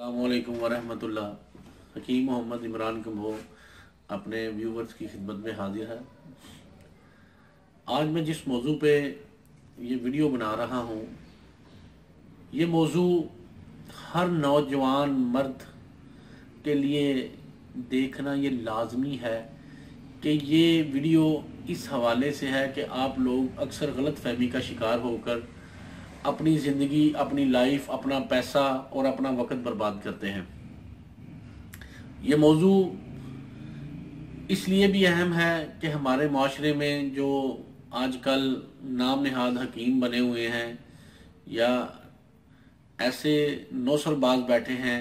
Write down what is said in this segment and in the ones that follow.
अस्सलामुअलैकुम वरहमतुल्लाह। हकीम मोहम्मद इमरान कम्बो अपने व्यूवर्स की खिदमत में हाजिर है। आज मैं जिस मौजू पे ये वीडियो बना रहा हूँ, ये मौजू हर नौजवान मर्द के लिए देखना ये लाजमी है कि ये वीडियो इस हवाले से है कि आप लोग अक्सर गलत फहमी का शिकार होकर अपनी ज़िंदगी, अपनी लाइफ, अपना पैसा और अपना वक्त बर्बाद करते हैं। ये मौजू इसलिए भी अहम है कि हमारे माशरे में जो आजकल नाम नहाद हकीम बने हुए हैं या ऐसे नौसरबाज बैठे हैं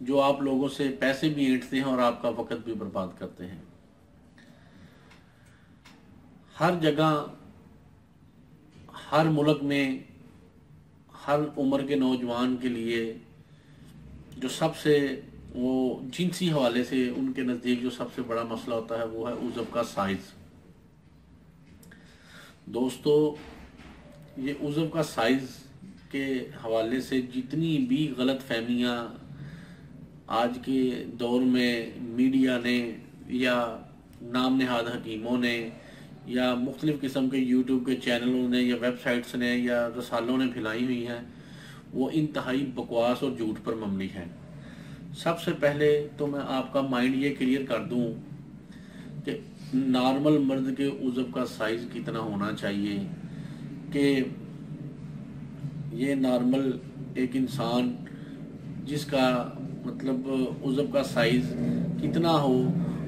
जो आप लोगों से पैसे भी ऐंठते हैं और आपका वक्त भी बर्बाद करते हैं। हर जगह, हर मुल्क में, हर उम्र के नौजवान के लिए जो सबसे वो जिनसी हवाले से उनके नज़दीक जो सबसे बड़ा मसला होता है वो है उज़व का साइज़। दोस्तों, ये उज़व का साइज़ के हवाले से जितनी भी गलत फहमियाँ आज के दौर में मीडिया ने या नाम नहाद हकीमों ने या मुख्तलिफ़ किस्म के यूट्यूब के चैनलों ने या वेबसाइट्स ने या रसालों ने फैलाई हुई हैं, वो इंतहाई बकवास और झूठ पर मबनी है। सबसे पहले तो मैं आपका माइंड ये क्लियर कर दूं कि नॉर्मल मर्द के उज़व का साइज़ कितना होना चाहिए कि ये नॉर्मल एक इंसान जिसका मतलब उज़व का साइज़ कितना हो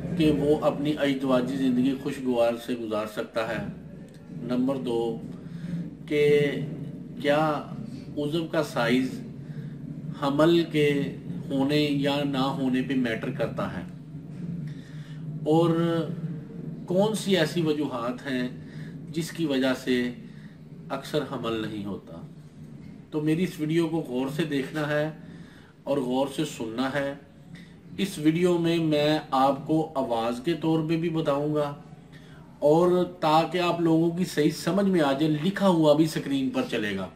कि वो अपनी अजदवाजी ज़िंदगी खुशगवार से गुजार सकता है। नंबर 2 कि क्या उज़व का साइज़ हमल के होने या ना होने पे मैटर करता है, और कौन सी ऐसी वजूहात हैं जिसकी वजह से अक्सर हमल नहीं होता। तो मेरी इस वीडियो को गौर से देखना है और गौर से सुनना है। इस वीडियो में मैं आपको आवाज़ के तौर पे भी बताऊंगा और ताकि आप लोगों की सही समझ में आ जाए, लिखा हुआ भी स्क्रीन पर चलेगा।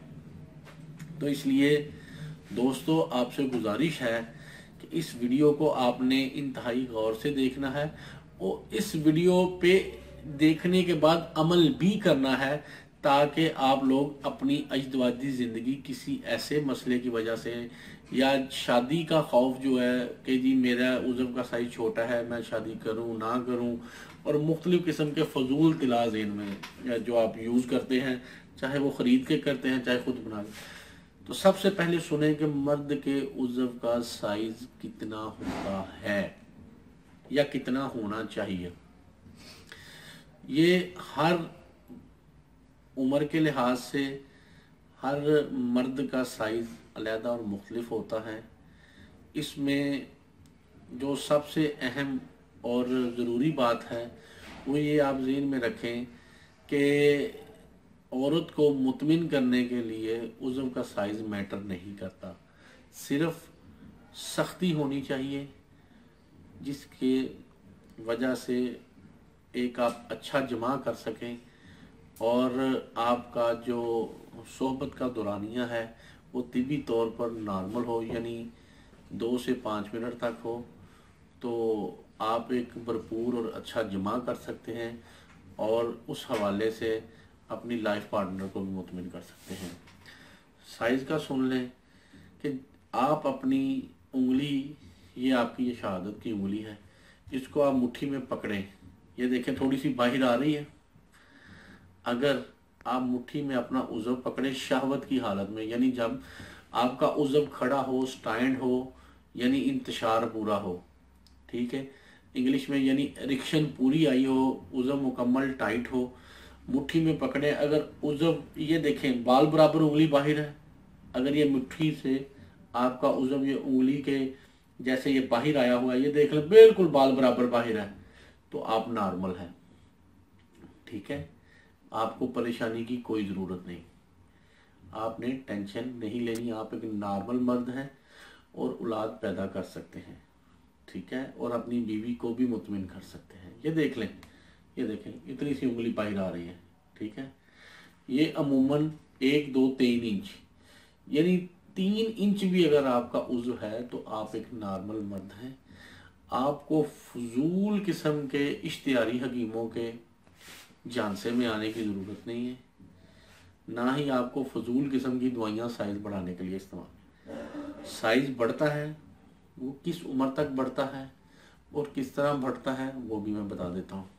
तो इसलिए दोस्तों, आपसे गुजारिश है कि इस वीडियो को आपने इंतहाई गौर से देखना है और इस वीडियो पे देखने के बाद अमल भी करना है ताकि आप लोग अपनी अजदवाजी ज़िंदगी किसी ऐसे मसले की वजह से या शादी का खौफ जो है कि जी मेरा उज़व का साइज़ छोटा है, मैं शादी करूं ना करूं, और मुख्तलिफ़ किस्म के फजूल तिला ज़हन में जो आप यूज़ करते हैं, चाहे वो ख़रीद के करते हैं चाहे खुद बना के। तो सबसे पहले सुने कि मर्द के उज़व का साइज़ कितना होता है या कितना होना चाहिए। ये हर उम्र के लिहाज से हर मर्द का साइज़ अलहदा और मुख्तलिफ होता है। इसमें जो सबसे अहम और ज़रूरी बात है वो ये आप ज़हन में रखें कि औरत को मुतमिन करने के लिए उज़व का साइज़ मैटर नहीं करता। सिर्फ सख्ती होनी चाहिए जिसके वजह से एक आप अच्छा जमा कर सकें और आपका जो सोहबत का दौरानिया है वो तिबी तौर पर नॉर्मल हो, यानी 2 से 5 मिनट तक हो, तो आप एक भरपूर और अच्छा जमा कर सकते हैं और उस हवाले से अपनी लाइफ पार्टनर को भी मुतमिन कर सकते हैं। साइज़ का सुन लें कि आप अपनी उंगली, ये आपकी ये शहादत की उंगली है, इसको आप मुट्ठी में पकड़ें। ये देखें थोड़ी सी बाहर आ रही है। अगर आप मुट्ठी में अपना उज़व पकड़े शहवत की हालत में, यानी जब आपका उज़व खड़ा हो, स्टैंड हो, यानी इंतशार पूरा हो, ठीक है, इंग्लिश में यानी इरेक्शन पूरी आई हो, उज़व मुकम्मल टाइट हो, मुट्ठी में पकड़े। अगर उज़व, ये देखें बाल बराबर उंगली बाहर है, अगर ये मुट्ठी से आपका उज़व ये उंगली के जैसे ये बाहर आया हुआ है, ये देख लें बिल्कुल बाल बराबर बाहर है, तो आप नॉर्मल हैं। ठीक है, आपको परेशानी की कोई ज़रूरत नहीं, आपने टेंशन नहीं लेनी, आप एक नॉर्मल मर्द हैं और औलाद पैदा कर सकते हैं। ठीक है, और अपनी बीवी को भी मुतमिन कर सकते हैं। ये देख लें, ये देखें इतनी सी उंगली बाहर आ रही है। ठीक है, ये अमूमन 1, 2, 3 इंच यानी 3 इंच भी अगर आपका उज़्व है तो आप एक नॉर्मल मर्द हैं। आपको फजूल किस्म के इश्तिहारी हकीमों के झांसे में आने की ज़रूरत नहीं है, ना ही आपको फजूल किस्म की दवाइयाँ साइज़ बढ़ाने के लिए इस्तेमाल। साइज़ बढ़ता है, वो किस उम्र तक बढ़ता है और किस तरह बढ़ता है वो भी मैं बता देता हूँ।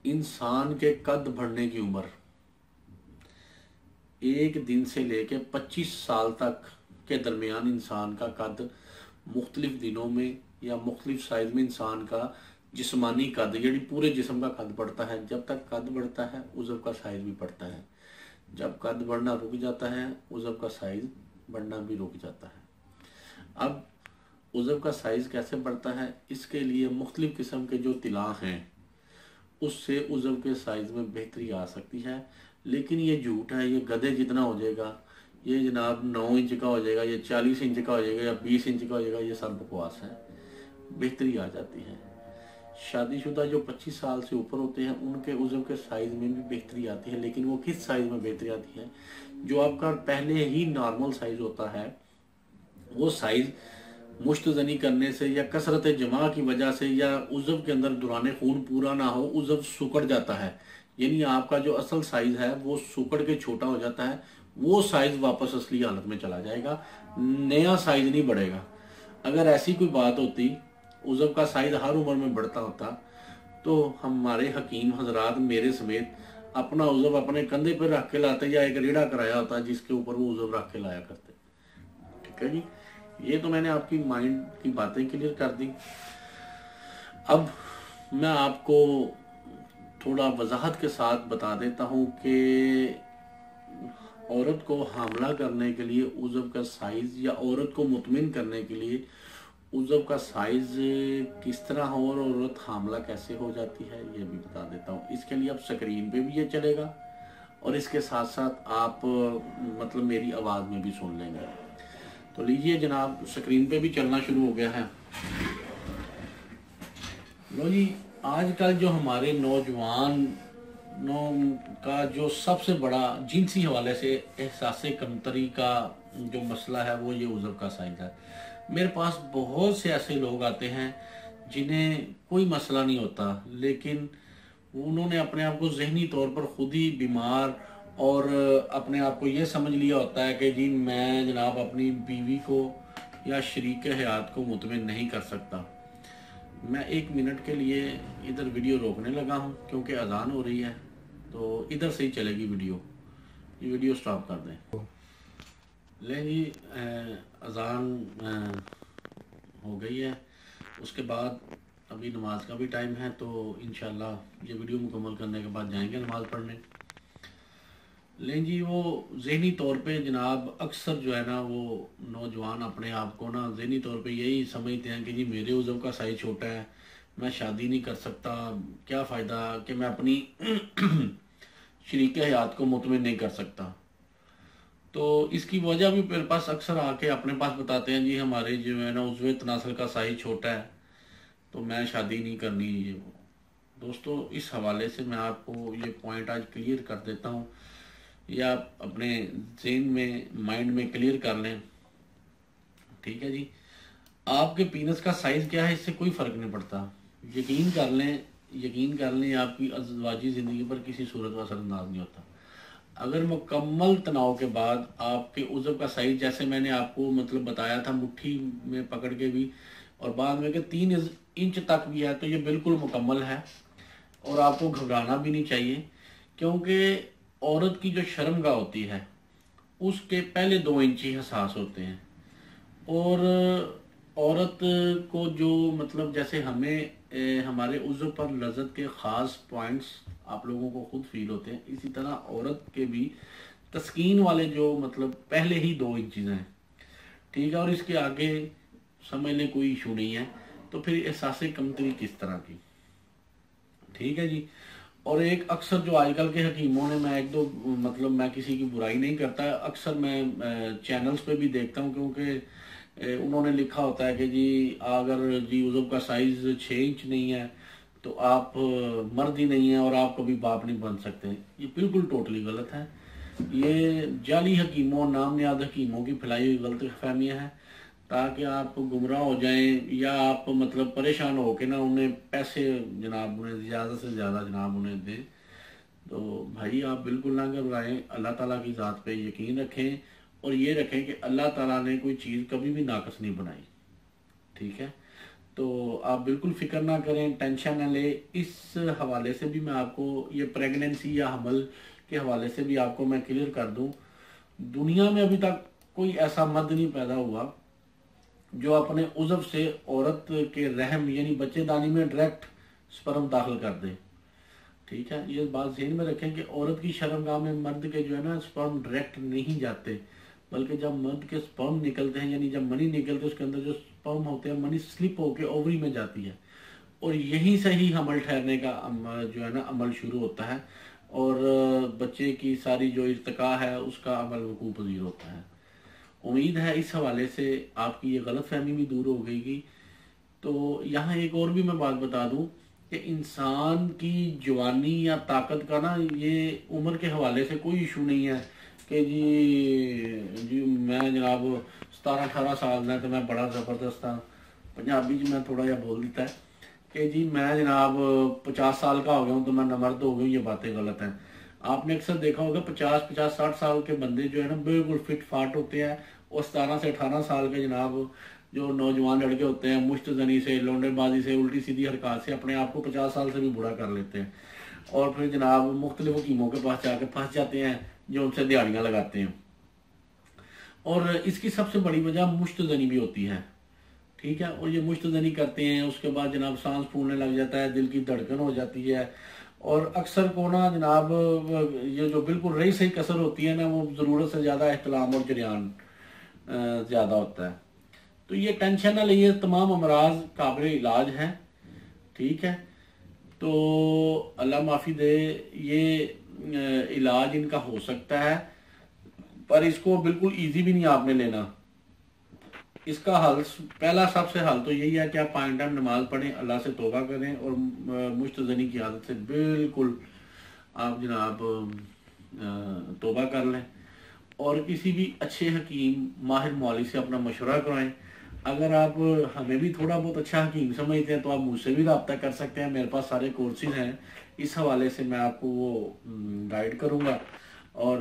इंसान के कद बढ़ने की उम्र 1 दिन से लेकर 25 साल तक के दरमियान इंसान का कद मुख्तलिफ दिनों में या मुख्तलिफ साइज में इंसान का जिस्मानी कद यानी पूरे जिस्म का कद बढ़ता है। जब तक कद बढ़ता है उज़्व का साइज भी बढ़ता है, जब कद बढ़ना रुक जाता है उज़्व का साइज बढ़ना भी रुक जाता है। अब उज़्व का साइज कैसे बढ़ता है, इसके लिए मुख्तलिफ किस्म के जो तिला हैं उससे उज़्व के साइज में बेहतरी आ सकती है। लेकिन ये झूठ है, ये गधे जितना हो जाएगा, ये जनाब 9 इंच का हो जाएगा, ये 40 इंच का हो जाएगा या 20 इंच का हो जाएगा, ये सब बकवास है। बेहतरी आ जाती है। शादीशुदा जो 25 साल से ऊपर होते हैं उनके उज़्व के साइज में भी बेहतरी आती है। लेकिन वो किस साइज में बेहतरी आती है, जो आपका पहले ही नॉर्मल साइज होता है वो साइज मुश्तजनी करने से या कसरत जमा की वजह से या उज़्व के अंदर दौरान खून पूरा ना हो उज़्व सुकड़ जाता है। यानी आपका जो असल साइज है वो सुकड़ के छोटा हो जाता है, वो साइज वापस असली हालत में चला जाएगा, नया साइज नहीं बढ़ेगा। अगर ऐसी कोई बात होती, उज़्व का साइज हर उम्र में बढ़ता होता, तो हमारे हकीम हजरात मेरे समेत अपना उज़्व अपने कंधे पर रख के लाते या एक रेड़ा कराया होता जिसके ऊपर वो उज़्व रख के लाया करते। ठीक है जी, ये तो मैंने आपकी माइंड की बातें क्लियर कर दी। अब मैं आपको थोड़ा वजाहत के साथ बता देता हूँ कि औरत को हामला करने के लिए उज़्व का साइज या औरत को मुतमिन करने के लिए उज़्व का साइज किस तरह हो और औरत हामला कैसे हो जाती है ये भी बता देता हूँ। इसके लिए अब स्क्रीन पे भी ये चलेगा और इसके साथ साथ आप मतलब मेरी आवाज़ में भी सुन लेंगे। तो लीजिए जनाब, स्क्रीन पे भी चलना शुरू हो गया है। लो जी, आजकल जो हमारे नौजवानों का जो सबसे बड़ा जिनसी हवाले से एहसास कमतरी का जो मसला है वो ये उज़्व का साइज है। मेरे पास बहुत से ऐसे लोग आते हैं जिन्हें कोई मसला नहीं होता, लेकिन उन्होंने अपने आप को ज़हनी तौर पर खुद ही बीमार और अपने आप को ये समझ लिया होता है कि जी मैं जनाब अपनी बीवी को या शरीक हयात को मुतमिन नहीं कर सकता। मैं 1 मिनट के लिए इधर वीडियो रोकने लगा हूँ क्योंकि अजान हो रही है, तो इधर से ही चलेगी वीडियो। ये वीडियो स्टॉप कर दें। लें जी, अजान हो गई है, उसके बाद अभी नमाज का भी टाइम है, तो इंशाल्लाह ये वीडियो मुकम्मल करने के बाद जाएंगे नमाज पढ़ने। लें जी, वो ज़हनी तौर पे जनाब अक्सर जो है ना वो नौजवान अपने आप को ना ज़हनी तौर पे यही समझते हैं कि जी मेरे उज़्व का साइज छोटा है, मैं शादी नहीं कर सकता, क्या फ़ायदा कि मैं अपनी शरीक हयात को मुतमिन नहीं कर सकता। तो इसकी वजह भी मेरे पास अक्सर आके अपने पास बताते हैं जी हमारे जो है ना उज़्व तनासल का साइज छोटा है तो मैं शादी नहीं करनी। ये वो दोस्तों, इस हवाले से मैं आपको ये पॉइंट आज क्लियर कर देता हूँ, या आप अपने ज़हन में माइंड में क्लियर कर लें। ठीक है जी, आपके पीनस का साइज़ क्या है इससे कोई फ़र्क नहीं पड़ता। यकीन कर लें आपकी अज़वाजी ज़िंदगी पर किसी सूरत का असरअंदाज नहीं होता। अगर मुकम्मल तनाव के बाद आपके उज़्व का साइज जैसे मैंने आपको मतलब बताया था मुट्ठी में पकड़ के भी और बाद में कि 3 इंच तक भी है तो ये बिल्कुल मुकम्मल है और आपको घबराना भी नहीं चाहिए, क्योंकि औरत की जो शर्मगाह होती है उसके पहले 2 इंच ही हसास होते हैं। और औरत को जो मतलब जैसे हमें हमारे उज़्व पर लज़्ज़त के ख़ास पॉइंट्स आप लोगों को खुद फील होते हैं, इसी तरह औरत के भी तस्कीन वाले जो मतलब पहले ही 2 इंचेस हैं। ठीक है, और इसके आगे समझ लें कोई इशू नहीं है, तो फिर एहसास कमतरी किस तरह की। ठीक है जी, और एक अक्सर जो आजकल के हकीमों ने, मैं एक दो मतलब मैं किसी की बुराई नहीं करता, अक्सर मैं चैनल्स पे भी देखता हूँ क्योंकि उन्होंने लिखा होता है कि जी अगर जी उज़्व का साइज 6 इंच नहीं है तो आप मर्द ही नहीं है और आप कभी बाप नहीं बन सकते। ये बिल्कुल टोटली गलत है। یہ جعلی حکیموں، نام نیاد حکیموں کی پھیلائی ہوئی غلط فہمیاں ہیں، تاکہ آپ گمراہ ہو جائیں یا آپ مطلب پریشان ہو کے نا انہیں پیسے جناب انہیں زیادہ سے زیادہ جناب انہیں دیں۔ تو بھائی آپ بالکل نہ گھبرائیں، اللہ تعالیٰ کی ذات پہ یقین رکھیں اور یہ رکھیں کہ اللہ تعالیٰ نے کوئی چیز کبھی بھی ناقص نہیں بنائی، ٹھیک ہے؟ تو آپ بالکل فکر نہ کریں، ٹینشن نہ لیں۔ اس حوالے سے بھی میں آپ کو یہ پریگننسی یا حمل کے حوالے سے بھی آپ کو میں کلیئر کر دوں، دنیا میں ابھی تک کوئی ایسا مرد نہیں پیدا ہوا جو اپنے عضو سے عورت کے رحم یعنی بچے دانی میں ڈائریکٹ سپرم داخل کر دے، ٹھیک ہے؟ یہ بات ذہن میں رکھیں کہ عورت کی شرمگاہ میں مرد کے جو ہے نا سپرم ڈائریکٹ نہیں جاتے، بلکہ جب مرد کے سپرم نکلتے ہیں یعنی جب منی نکلتے اس کے اندر جو سپرم ہوتے ہیں منی سلپ ہو کے اووری میں جاتی ہے، اور یہیں سے ہی حمل ٹھہرنے کا جو ہے نا عمل شروع ہوتا ہے، اور بچے کی ساری جو ارتقاء ہے اس کا عمل وقوع پذیر ہوتا ہے۔ امید ہے اس حوالے سے آپ کی یہ غلط فہمی بھی دور ہو گئی گی۔ تو یہاں ایک اور بھی میں بات بتا دوں کہ انسان کی جوانی یا طاقت کا نا یہ عمر کے حوالے سے کوئی ایشو نہیں ہے کہ جی میں جناب 17-18 سال ہے تو میں بڑا زبردست ہوں، پنجابی جی میں تھوڑا جہا بول دیتا ہے کہ جی میں جناب 50 سال کا ہو گیا ہوں تو میں نامرد ہو گیا ہوں، یہ باتیں غلط ہیں۔ آپ نے اکثر دیکھا ہوگا 50-60 سال کے بندے جو ہے نا بالکل فٹ فاٹ ہوتے ہیں، اور 17 سے 18 سال کے جناب جو نوجوان لڑکے ہوتے ہیں مشت زنی سے، لونڈے بازی سے، الٹی سیدھی حرکات سے اپنے آپ کو 50 سال سے بھی بوڑھا کر لیتے ہیں، اور پھر جناب مختلف حکیموں کے پاس جا کے پھنس جاتے ہیں جو ان سے دیہڑیاں لگاتے ہیں، اور اس کی سب سے بڑی وجہ مشت زنی بھی ہوتی ہے، ٹھیک ہے؟ اور یہ مشت زنی کرتے ہیں، اس کے بعد جناب سانس پھولنے لگ جاتا ہے، دل کی دھڑکن ہو جاتی ہے، اور اکثر کو نا جناب یہ جو بالکل رہی صحیح کثر ہوتی ہے نا وہ ضرورت سے زیادہ احتلام اور جریان زیادہ ہوتا ہے۔ تو یہ ٹینشن نہ لئیے، تمام امراض قابل علاج ہیں، ٹھیک ہے؟ تو اللہ معافی دے، یہ علاج ان کا ہو سکتا ہے، پر اس کو بالکل ایزی بھی نہیں آپ نے لینا۔ اس کا حل پہلا سب سے حل تو یہی ہے کہ آپ 5 ٹائم نماز پڑھیں، اللہ سے توبہ کریں، اور مشت زنی کی عادت سے بالکل آپ جناب توبہ کر لیں، اور کسی بھی اچھے حکیم ماہر معالج سے اپنا مشورہ کرائیں۔ اگر آپ ہمیں بھی تھوڑا بہت اچھا حکیم سمجھتے ہیں تو آپ مجھ سے بھی رابطہ کر سکتے ہیں، میرے پاس سارے کورسز ہیں، اس حوالے سے میں آپ کو وہ گائیڈ کروں گا اور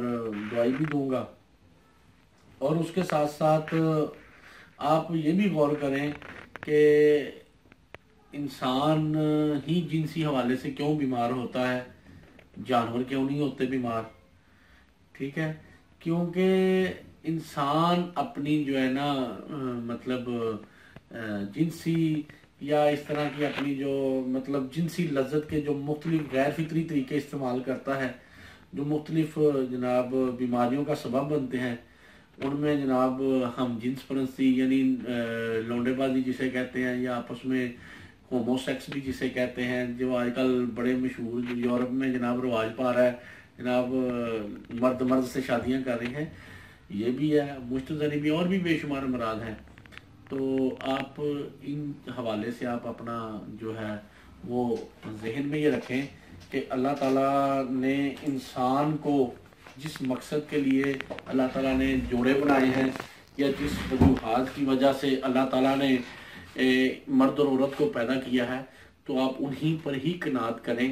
دوائی بھی دوں گا۔ اور اس کے ساتھ ساتھ آپ یہ بھی غور کریں کہ انسان ہی جنسی حوالے سے کیوں بیمار ہوتا ہے، جانور کیوں نہیں ہوتے بیمار، ٹھیک ہے؟ کیونکہ انسان اپنی جو ہے نا مطلب جنسی یا اس طرح کی اپنی جو مطلب جنسی لذت کے جو مختلف غیر فطری طریقے استعمال کرتا ہے، جو مختلف جناب بیماریوں کا سبب بنتے ہیں، ان میں جناب ہم جنس پرستی یعنی لونڈے بازی جسے کہتے ہیں، یا آپس میں ہومو سیکس بھی جسے کہتے ہیں، جو آج کل بڑے مشہور یورپ میں جناب رواج پا رہا ہے، جناب مرد مرد سے شادیاں کر رہے ہیں، یہ بھی ہے، مشت زنی بھی، اور بھی بے شمار امراض ہیں۔ تو آپ ان حوالے سے آپ اپنا جو ہے وہ ذہن میں یہ رکھیں کہ اللہ تعالیٰ نے انسان کو جس مقصد کے لیے اللہ تعالیٰ نے جوڑے بنائے ہیں، یا جس وجوہات کی وجہ سے اللہ تعالیٰ نے مرد اور عورت کو پیدا کیا ہے، تو آپ انہی پر ہی قناعت کریں۔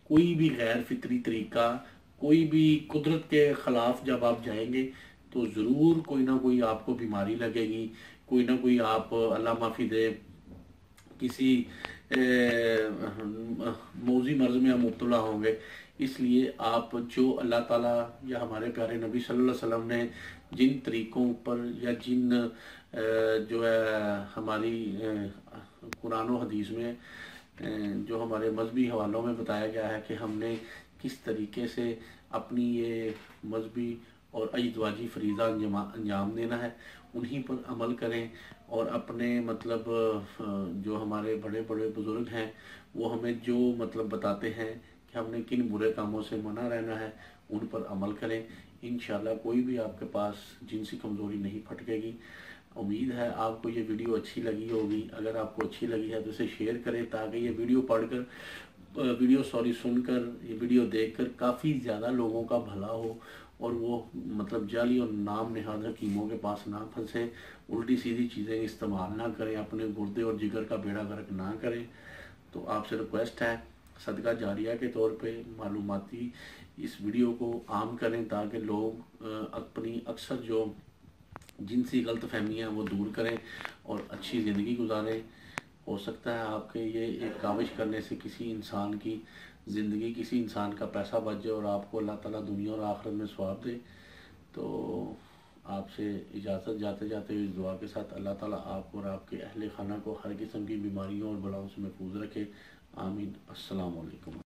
کوئی بھی غیر فطری طریقہ، کوئی بھی قدرت کے خلاف جب آپ جائیں گے تو ضرور کوئی نہ کوئی آپ کو بیماری لگے گی، کوئی نہ کوئی آپ اللہ معافی دے کسی موذی مرض میں مبتلا ہوں گے۔ اس لیے آپ جو اللہ تعالیٰ یا ہمارے پیارے نبی صلی اللہ علیہ وسلم نے جن طریقوں پر یا جن جو ہے ہماری قرآن و حدیث میں جو ہمارے مذہبی حوالوں میں بتایا گیا ہے کہ ہم نے کس طریقے سے اپنی یہ مذہبی اور ازدواجی فریضہ انجام دینا ہے، انہی پر عمل کریں، اور اپنے مطلب جو ہمارے بڑے بڑے بزرگ ہیں وہ ہمیں جو مطلب بتاتے ہیں کہ ہم نے کن برے کاموں سے منع رہنا ہے، ان پر عمل کریں۔ انشاءاللہ کوئی بھی آپ کے پاس جنسی کمزوری نہیں پھٹکے گی۔ امید ہے آپ کو یہ ویڈیو اچھی لگی ہوگی۔ اگر آپ کو اچھی لگی ہے تو اسے شیئر کریں، تاکہ یہ ویڈیو سن کر، یہ ویڈیو دیکھ کر کافی زیادہ لوگوں کا بھلا ہو، اور وہ مطلب جعلی اور نام نہاد حکیموں کے پاس نہ پھنسیں، الٹی سیدھی چیزیں استعمال نہ کریں، اپنے گردے اور جگر کا بیڑا غرق نہ کریں۔ تو آپ سے ریکویسٹ ہے صدقہ جاریہ کے طور پہ معلوماتی اس ویڈیو کو عام کریں، تاکہ لوگ اپنی اکثر جو جنسی غلط فہمیاں وہ دور کریں اور اچھی زندگی گزاریں۔ ہو سکتا ہے آپ کے یہ ایک کاوش کرنے سے کسی انسان کی زندگی، کسی انسان کا پیسہ بچ جائے اور آپ کو اللہ تعالیٰ دنیا اور آخرت میں ثواب دے۔ تو آپ سے اجازت جاتے جاتے اس دعا کے ساتھ، اللہ تعالیٰ آپ اور آپ کے اہل خانہ کو ہر قسم کی بیماریوں اور بلاؤں سے محفوظ رکھے، آمین۔ السلام علیکم۔